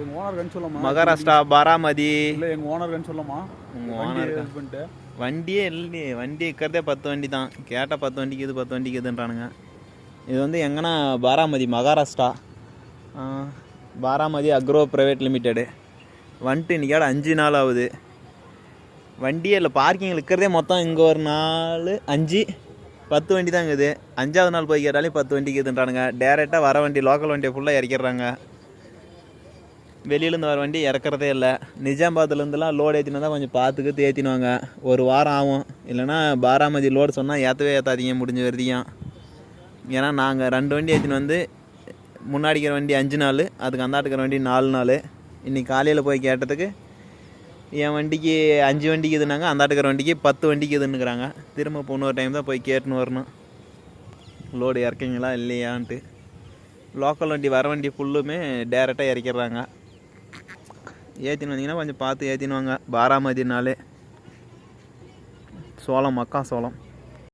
எங்கள் ஓனர்கன்னு சொல்லமா? மகாராஷ்டிரா பாராமதி. இல்லை எங்கள் ஓனர்கன்னு சொல்லமா? உங்கள் ஓனர் வண்டியே இல்லையே. வண்டி இருக்கிறதே 10 வண்டி தான். கேட்டால் 10 வண்டிக்கு இது 10 வண்டிக்கு இதுன்றானுங்க. இது வந்து எங்கன்னா Baramati Maharashtra Baramati agro private limited. வந்துட்டு இன்றைக்கோட 5 நாள் ஆகுது. வண்டியே இல்லை. பார்க்கிங் இருக்கிறதே மொத்தம் இங்கே ஒரு 4 5 10 வண்டி தான் இருக்குது. 5ஆவது நாள் போய் கேட்டாலே 10 வண்டிக்கு இதுன்றானுங்க. டேரெக்டாக வர வண்டி லோக்கல் வண்டியை ஃபுல்லாக இறக்கிடுறாங்க. வெளியிலேருந்து வர வண்டி இறக்குறதே இல்லை. நிஜாமாபாத்லேருந்துலாம் லோடு ஏற்றினா தான் கொஞ்சம் பார்த்துக்கிட்டு ஏற்றினுவாங்க. ஒரு வாரம் ஆகும். இல்லைனா பாராமதி லோடு சொன்னால் ஏற்றாதீங்க முடிஞ்ச வரையும். ஏன்னா நாங்கள் 2 வண்டி ஏற்றின்னு வந்து முன்னாடிக்கிற வண்டி 5 நாள், அதுக்கு அந்தாட்டுக்கிற வண்டி 4 நாள். இன்றைக்கி காலையில் போய் கேட்டதுக்கு என் வண்டிக்கு 5 வண்டிக்கு இதுனாங்க, அந்தாட்டுக்கிற வண்டிக்கு 10 வண்டிக்கு இதுன்னுக்குறாங்க. திரும்ப இப்போ இன்னொரு டைம் தான் போய் கேட்டுன்னு வரணும் லோடு இறக்கிங்களா இல்லையான்ட்டு. லோக்கல் வண்டி வர வண்டி ஃபுல்லுமே டேரெக்டாக இறக்கிடுறாங்க. ஏற்றின்னு வந்தீங்கன்னா கொஞ்சம் பார்த்து ஏற்றினுவாங்க. பாராமதினாலே சோளம் மக்கா சோளம்.